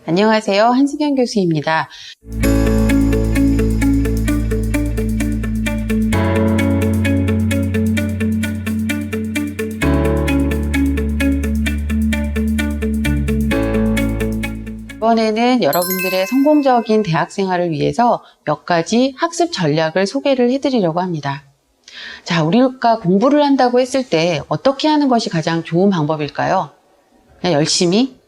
안녕하세요. 한승현 교수입니다. 이번에는 여러분들의 성공적인 대학 생활을 위해서 몇 가지 학습 전략을 소개를 해드리려고 합니다. 자, 우리가 공부를 한다고 했을 때 어떻게 하는 것이 가장 좋은 방법일까요? 그냥 열심히?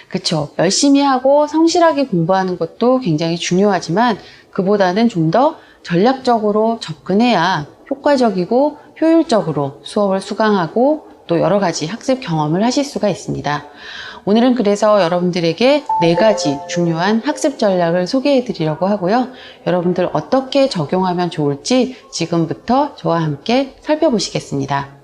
그쵸. 열심히 하고 성실하게 공부하는 것도 굉장히 중요하지만 그보다는 좀 더 전략적으로 접근해야 효과적이고 효율적으로 수업을 수강하고 또 여러 가지 학습 경험을 하실 수가 있습니다. 오늘은 그래서 여러분들에게 4가지 중요한 학습 전략을 소개해 드리려고 하고요. 여러분들 어떻게 적용하면 좋을지 지금부터 저와 함께 살펴보시겠습니다.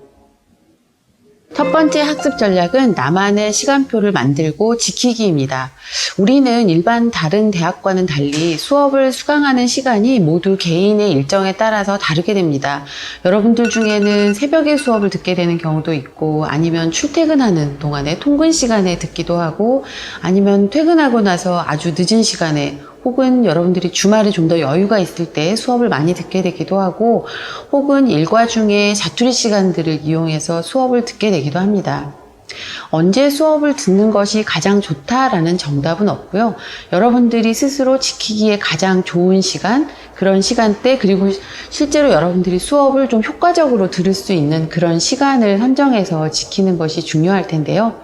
첫 번째 학습 전략은 나만의 시간표를 만들고 지키기입니다. 우리는 일반 다른 대학과는 달리 수업을 수강하는 시간이 모두 개인의 일정에 따라서 다르게 됩니다. 여러분들 중에는 새벽에 수업을 듣게 되는 경우도 있고 아니면 출퇴근하는 동안에 통근 시간에 듣기도 하고 아니면 퇴근하고 나서 아주 늦은 시간에 혹은 여러분들이 주말에 좀 더 여유가 있을 때 수업을 많이 듣게 되기도 하고 혹은 일과 중에 자투리 시간들을 이용해서 수업을 듣게 되기도 합니다. 언제 수업을 듣는 것이 가장 좋다라는 정답은 없고요. 여러분들이 스스로 지키기에 가장 좋은 시간, 그런 시간대, 그리고 실제로 여러분들이 수업을 좀 효과적으로 들을 수 있는 그런 시간을 선정해서 지키는 것이 중요할 텐데요.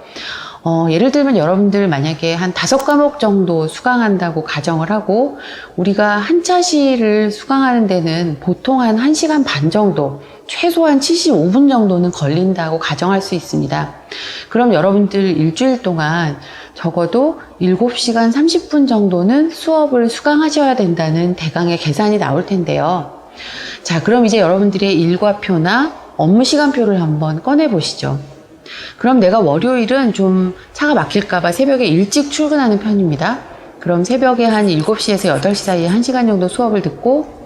예를 들면 여러분들 만약에 한 5과목 정도 수강한다고 가정을 하고 우리가 한 차시를 수강하는 데는 보통 한 1시간 반 정도, 최소한 75분 정도는 걸린다고 가정할 수 있습니다. 그럼 여러분들 일주일 동안 적어도 7시간 30분 정도는 수업을 수강하셔야 된다는 대강의 계산이 나올 텐데요. 자, 그럼 이제 여러분들의 일과표나 업무 시간표를 한번 꺼내 보시죠. 그럼 내가 월요일은 좀 차가 막힐까봐 새벽에 일찍 출근하는 편입니다. 그럼 새벽에 한 7시에서 8시 사이에 1시간 정도 수업을 듣고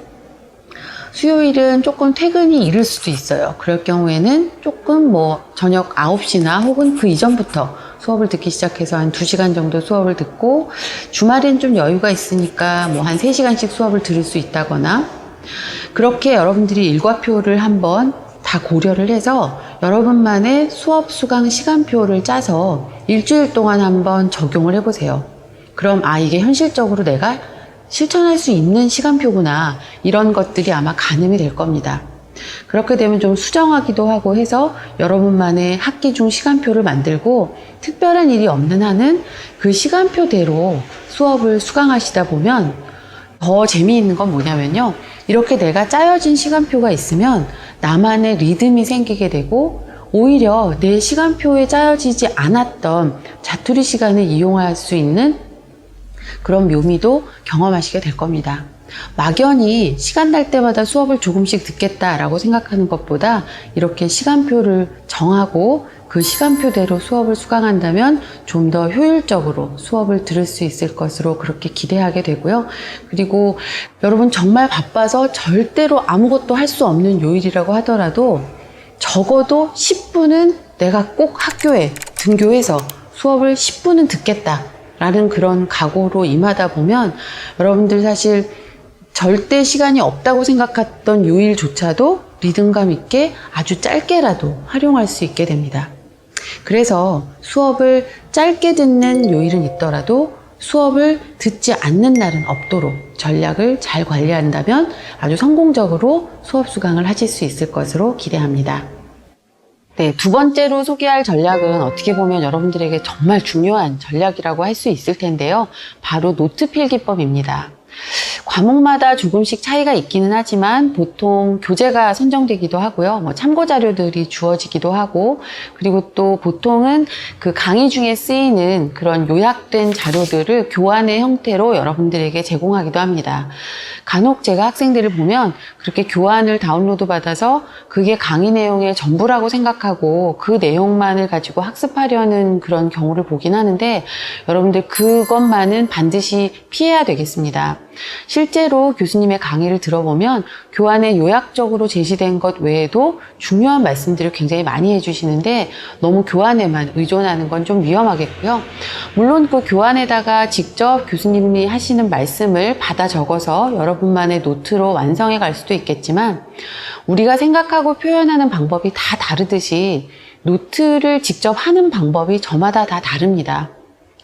수요일은 조금 퇴근이 이를 수도 있어요. 그럴 경우에는 조금 저녁 9시나 혹은 그 이전부터 수업을 듣기 시작해서 한 2시간 정도 수업을 듣고 주말엔 좀 여유가 있으니까 한 3시간씩 수업을 들을 수 있다거나 그렇게 여러분들이 일과표를 한번 다 고려를 해서 여러분만의 수업 수강 시간표를 짜서 일주일 동안 한번 적용을 해보세요. 그럼 이게 현실적으로 내가 실천할 수 있는 시간표구나 이런 것들이 아마 가늠이 될 겁니다. 그렇게 되면 좀 수정하기도 하고 해서 여러분만의 학기 중 시간표를 만들고 특별한 일이 없는 한은 그 시간표대로 수업을 수강하시다 보면 더 재미있는 건 뭐냐면요. 이렇게 내가 짜여진 시간표가 있으면 나만의 리듬이 생기게 되고 오히려 내 시간표에 짜여지지 않았던 자투리 시간을 이용할 수 있는 그런 묘미도 경험하시게 될 겁니다. 막연히 시간 날 때마다 수업을 조금씩 듣겠다라고 생각하는 것보다 이렇게 시간표를 정하고 그 시간표대로 수업을 수강한다면 좀 더 효율적으로 수업을 들을 수 있을 것으로 그렇게 기대하게 되고요. 그리고 여러분 정말 바빠서 절대로 아무것도 할 수 없는 요일이라고 하더라도 적어도 10분은 내가 꼭 학교에 등교해서 수업을 10분은 듣겠다라는 그런 각오로 임하다 보면 여러분들 사실 절대 시간이 없다고 생각했던 요일조차도 리듬감 있게 아주 짧게라도 활용할 수 있게 됩니다. 그래서 수업을 짧게 듣는 요일은 있더라도 수업을 듣지 않는 날은 없도록 전략을 잘 관리한다면 아주 성공적으로 수업 수강을 하실 수 있을 것으로 기대합니다. 네, 두 번째로 소개할 전략은 어떻게 보면 여러분들에게 정말 중요한 전략이라고 할 수 있을 텐데요. 바로 노트 필기법입니다. 과목마다 조금씩 차이가 있기는 하지만 보통 교재가 선정되기도 하고요. 참고 자료들이 주어지기도 하고 그리고 또 보통은 그 강의 중에 쓰이는 그런 요약된 자료들을 교환의 형태로 여러분들에게 제공하기도 합니다. 간혹 제가 학생들을 보면 그렇게 교환을 다운로드 받아서 그게 강의 내용의 전부라고 생각하고 그 내용만을 가지고 학습하려는 그런 경우를 보긴 하는데 여러분들 그것만은 반드시 피해야 되겠습니다. 실제로 교수님의 강의를 들어보면 교환에 요약적으로 제시된 것 외에도 중요한 말씀들을 굉장히 많이 해주시는데 너무 교환에만 의존하는 건 좀 위험하겠고요. 물론 그 교환에다가 직접 교수님이 하시는 말씀을 받아 적어서 여러분만의 노트로 완성해 갈 수도 있겠지만 우리가 생각하고 표현하는 방법이 다 다르듯이 노트를 직접 하는 방법이 저마다 다 다릅니다.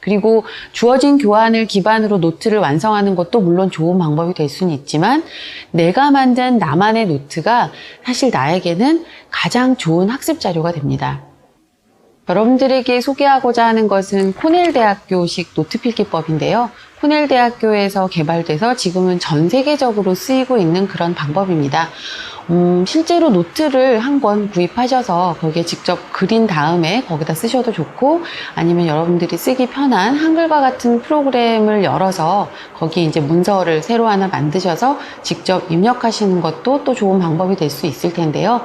그리고 주어진 교환을 기반으로 노트를 완성하는 것도 물론 좋은 방법이 될 수는 있지만 내가 만든 나만의 노트가 사실 나에게는 가장 좋은 학습 자료가 됩니다. 여러분들에게 소개하고자 하는 것은 코넬 대학교식 노트 필기법인데요. 코넬 대학교에서 개발돼서 지금은 전 세계적으로 쓰이고 있는 그런 방법입니다. 실제로 노트를 한 권 구입하셔서 거기에 직접 그린 다음에 거기다 쓰셔도 좋고 아니면 여러분들이 쓰기 편한 한글과 같은 프로그램을 열어서 거기에 이제 문서를 새로 하나 만드셔서 직접 입력하시는 것도 또 좋은 방법이 될 수 있을 텐데요.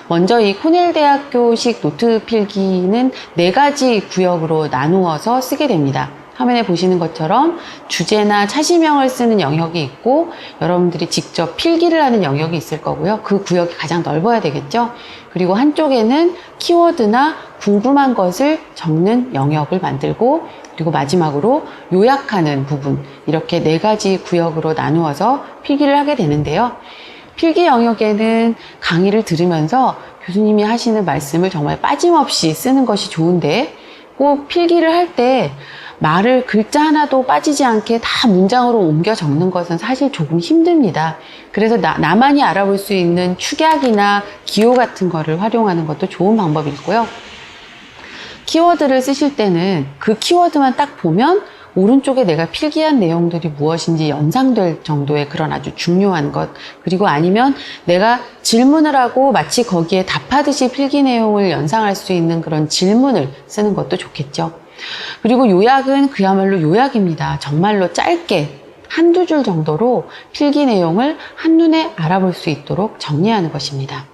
먼저 이 코넬 대학교식 노트 필기는 4가지 구역으로 나누어서 쓰게 됩니다. 화면에 보시는 것처럼 주제나 차시명을 쓰는 영역이 있고 여러분들이 직접 필기를 하는 영역이 있을 거고요. 그 구역이 가장 넓어야 되겠죠. 그리고 한쪽에는 키워드나 궁금한 것을 적는 영역을 만들고 그리고 마지막으로 요약하는 부분 이렇게 4가지 구역으로 나누어서 필기를 하게 되는데요. 필기 영역에는 강의를 들으면서 교수님이 하시는 말씀을 정말 빠짐없이 쓰는 것이 좋은데 꼭 필기를 할 때 말을 글자 하나도 빠지지 않게 다 문장으로 옮겨 적는 것은 사실 조금 힘듭니다. 그래서 나만이 알아볼 수 있는 축약이나 기호 같은 거를 활용하는 것도 좋은 방법이고요. 키워드를 쓰실 때는 그 키워드만 딱 보면 오른쪽에 내가 필기한 내용들이 무엇인지 연상될 정도의 그런 아주 중요한 것 그리고 아니면 내가 질문을 하고 마치 거기에 답하듯이 필기 내용을 연상할 수 있는 그런 질문을 쓰는 것도 좋겠죠. 그리고 요약은 그야말로 요약입니다. 정말로 짧게 한두 줄 정도로 필기 내용을 한눈에 알아볼 수 있도록 정리하는 것입니다.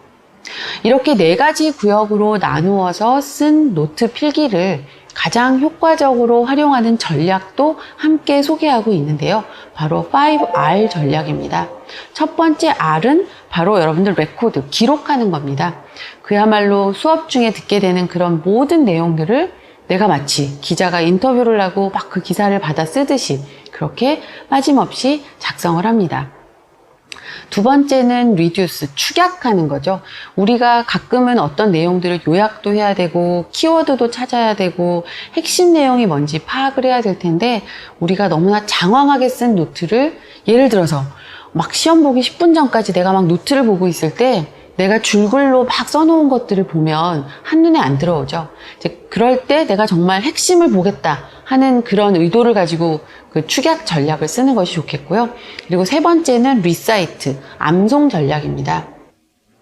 이렇게 4가지 구역으로 나누어서 쓴 노트 필기를 가장 효과적으로 활용하는 전략도 함께 소개하고 있는데요. 바로 5R 전략입니다. 첫 번째 R은 바로 여러분들 레코드, 기록하는 겁니다. 그야말로 수업 중에 듣게 되는 그런 모든 내용들을 내가 마치 기자가 인터뷰를 하고 막 그 기사를 받아 쓰듯이 그렇게 빠짐없이 작성을 합니다. 두 번째는 reduce, 축약하는 거죠. 우리가 가끔은 어떤 내용들을 요약도 해야 되고 키워드도 찾아야 되고 핵심 내용이 뭔지 파악을 해야 될 텐데 우리가 너무나 장황하게 쓴 노트를 예를 들어서 막 시험 보기 10분 전까지 내가 막 노트를 보고 있을 때 내가 줄글로 막 써놓은 것들을 보면 한눈에 안 들어오죠. 이제 그럴 때 내가 정말 핵심을 보겠다 하는 그런 의도를 가지고 그 축약 전략을 쓰는 것이 좋겠고요. 그리고 세 번째는 리사이트, 암송 전략입니다.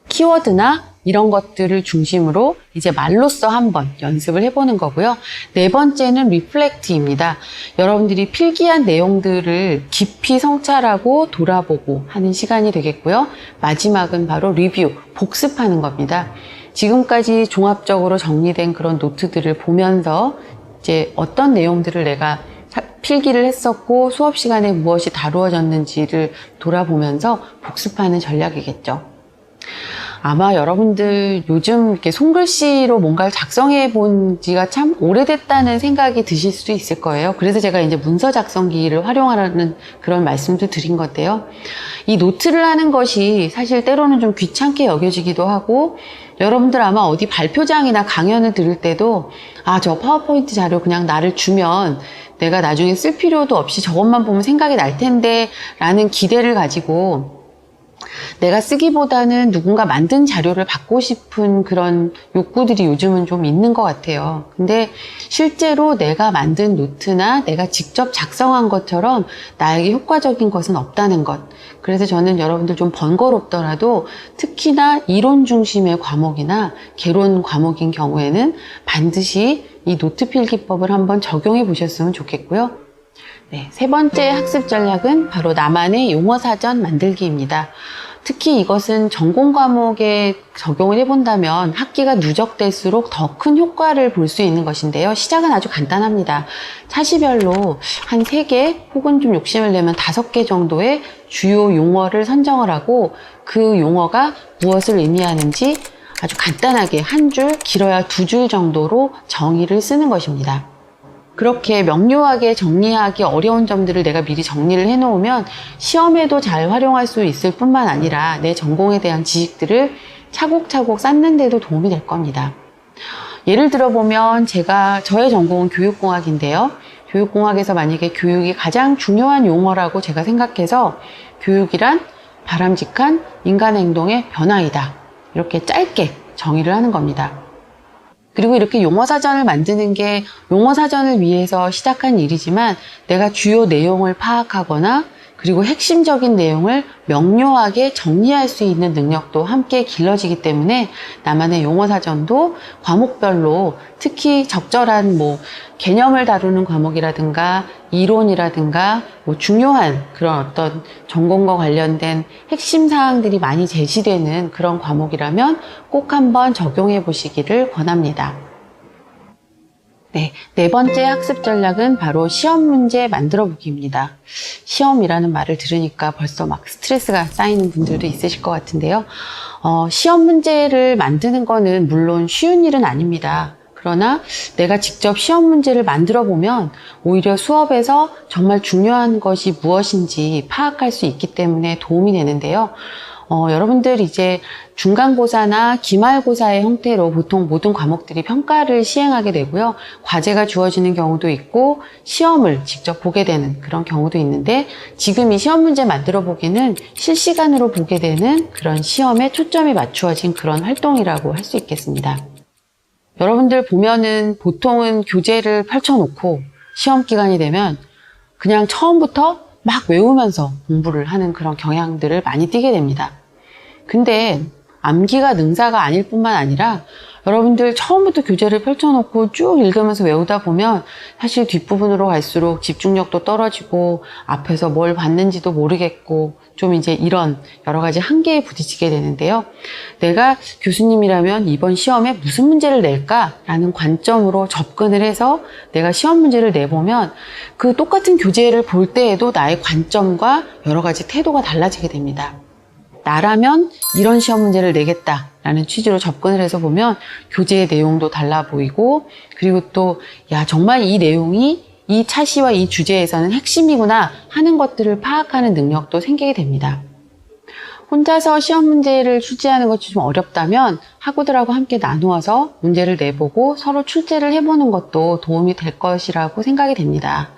키워드나 이런 것들을 중심으로 이제 말로써 한번 연습을 해보는 거고요. 네 번째는 리플렉트입니다. 여러분들이 필기한 내용들을 깊이 성찰하고 돌아보고 하는 시간이 되겠고요. 마지막은 바로 리뷰, 복습하는 겁니다. 지금까지 종합적으로 정리된 그런 노트들을 보면서 이제 어떤 내용들을 내가 필기를 했었고 수업 시간에 무엇이 다루어졌는지를 돌아보면서 복습하는 전략이겠죠. 아마 여러분들 요즘 이렇게 손글씨로 뭔가를 작성해 본 지가 참 오래됐다는 생각이 드실 수도 있을 거예요. 그래서 제가 이제 문서 작성기를 활용하라는 그런 말씀도 드린 건데요. 이 노트를 하는 것이 사실 때로는 좀 귀찮게 여겨지기도 하고 여러분들 아마 어디 발표장이나 강연을 들을 때도 저 파워포인트 자료 그냥 나를 주면 내가 나중에 쓸 필요도 없이 저것만 보면 생각이 날 텐데 라는 기대를 가지고 내가 쓰기보다는 누군가 만든 자료를 받고 싶은 그런 욕구들이 요즘은 좀 있는 것 같아요. 근데 실제로 내가 만든 노트나 내가 직접 작성한 것처럼 나에게 효과적인 것은 없다는 것. 그래서 저는 여러분들 좀 번거롭더라도 특히나 이론 중심의 과목이나 개론 과목인 경우에는 반드시 이 노트 필기법을 한번 적용해 보셨으면 좋겠고요. 네, 세 번째 학습 전략은 바로 나만의 용어 사전 만들기입니다. 특히 이것은 전공 과목에 적용을 해본다면 학기가 누적될수록 더 큰 효과를 볼 수 있는 것인데요. 시작은 아주 간단합니다. 차시별로 한 3개 혹은 좀 욕심을 내면 5개 정도의 주요 용어를 선정을 하고 그 용어가 무엇을 의미하는지 아주 간단하게 한 줄, 길어야 2줄 정도로 정의를 쓰는 것입니다. 그렇게 명료하게 정리하기 어려운 점들을 내가 미리 정리를 해놓으면 시험에도 잘 활용할 수 있을 뿐만 아니라 내 전공에 대한 지식들을 차곡차곡 쌓는 데도 도움이 될 겁니다. 예를 들어보면 저의 전공은 교육공학인데요. 교육공학에서 만약에 교육이 가장 중요한 용어라고 제가 생각해서 교육이란 바람직한 인간 행동의 변화이다. 이렇게 짧게 정의를 하는 겁니다. 그리고 이렇게 용어사전을 만드는 게 용어사전을 위해서 시작한 일이지만 내가 주요 내용을 파악하거나 그리고 핵심적인 내용을 명료하게 정리할 수 있는 능력도 함께 길러지기 때문에 나만의 용어사전도 과목별로 특히 적절한 개념을 다루는 과목이라든가 이론이라든가 중요한 그런 어떤 전공과 관련된 핵심 사항들이 많이 제시되는 그런 과목이라면 꼭 한번 적용해 보시기를 권합니다. 네 번째 학습 전략은 바로 시험 문제 만들어 보기입니다. 시험이라는 말을 들으니까 벌써 막 스트레스가 쌓이는 분들도 있으실 것 같은데요. 시험 문제를 만드는 거는 물론 쉬운 일은 아닙니다. 그러나 내가 직접 시험 문제를 만들어 보면 오히려 수업에서 정말 중요한 것이 무엇인지 파악할 수 있기 때문에 도움이 되는데요. 여러분들 이제 중간고사나 기말고사의 형태로 보통 모든 과목들이 평가를 시행하게 되고요. 과제가 주어지는 경우도 있고 시험을 직접 보게 되는 그런 경우도 있는데 지금 이 시험 문제 만들어 보기는 실시간으로 보게 되는 그런 시험에 초점이 맞추어진 그런 활동이라고 할 수 있겠습니다. 여러분들 보면은 보통은 교재를 펼쳐놓고 시험 기간이 되면 그냥 처음부터 막 외우면서 공부를 하는 그런 경향들을 많이 띠게 됩니다. 근데 암기가 능사가 아닐 뿐만 아니라 여러분들 처음부터 교재를 펼쳐놓고 쭉 읽으면서 외우다 보면 사실 뒷부분으로 갈수록 집중력도 떨어지고 앞에서 뭘 봤는지도 모르겠고 좀 이제 이런 여러 가지 한계에 부딪히게 되는데요. 내가 교수님이라면 이번 시험에 무슨 문제를 낼까라는 관점으로 접근을 해서 내가 시험 문제를 내보면 그 똑같은 교재를 볼 때에도 나의 관점과 여러 가지 태도가 달라지게 됩니다. 나라면 이런 시험 문제를 내겠다라는 취지로 접근을 해서 보면 교재의 내용도 달라 보이고 그리고 또 정말 이 내용이 이 차시와 이 주제에서는 핵심이구나 하는 것들을 파악하는 능력도 생기게 됩니다. 혼자서 시험 문제를 출제하는 것이 좀 어렵다면 학우들하고 함께 나누어서 문제를 내보고 서로 출제를 해보는 것도 도움이 될 것이라고 생각이 됩니다.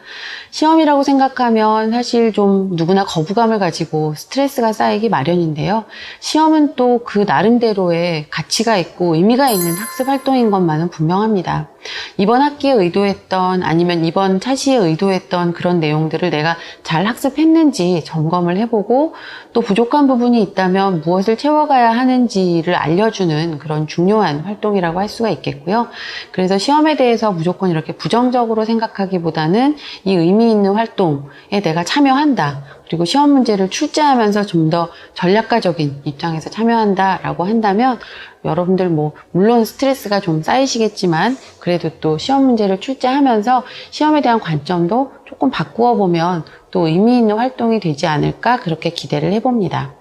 시험이라고 생각하면 사실 좀 누구나 거부감을 가지고 스트레스가 쌓이기 마련인데요. 시험은 또 그 나름대로의 가치가 있고 의미가 있는 학습 활동인 것만은 분명합니다. 이번 학기에 의도했던 아니면 이번 차시에 의도했던 그런 내용들을 내가 잘 학습했는지 점검을 해보고 또 부족한 부분이 있다면 무엇을 채워가야 하는지를 알려주는 그런 중요한 활동이라고 할 수가 있겠고요. 그래서 시험에 대해서 무조건 이렇게 부정적으로 생각하기보다는 이 의미 있는 활동에 내가 참여한다. 그리고 시험 문제를 출제하면서 좀 더 전략가적인 입장에서 참여한다라고 한다면 여러분들 물론 스트레스가 좀 쌓이시겠지만 그래도 또 시험 문제를 출제하면서 시험에 대한 관점도 조금 바꾸어 보면 또 의미 있는 활동이 되지 않을까 그렇게 기대를 해봅니다.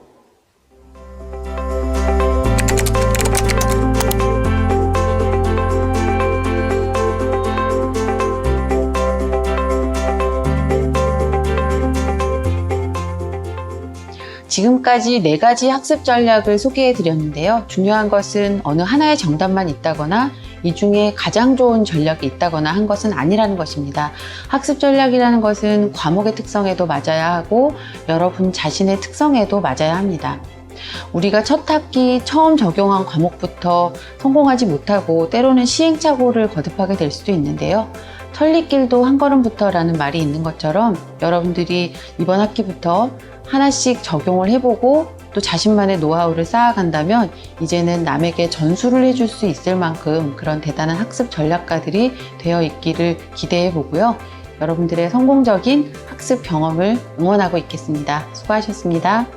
지금까지 4가지 학습 전략을 소개해 드렸는데요. 중요한 것은 어느 하나의 정답만 있다거나 이 중에 가장 좋은 전략이 있다거나 한 것은 아니라는 것입니다. 학습 전략이라는 것은 과목의 특성에도 맞아야 하고 여러분 자신의 특성에도 맞아야 합니다. 우리가 첫 학기 처음 적용한 과목부터 성공하지 못하고 때로는 시행착오를 거듭하게 될 수도 있는데요. 천리길도 한 걸음부터라는 말이 있는 것처럼 여러분들이 이번 학기부터 하나씩 적용을 해보고 또 자신만의 노하우를 쌓아간다면 이제는 남에게 전수를 해줄 수 있을 만큼 그런 대단한 학습 전략가들이 되어 있기를 기대해 보고요. 여러분들의 성공적인 학습 경험을 응원하고 있겠습니다. 수고하셨습니다.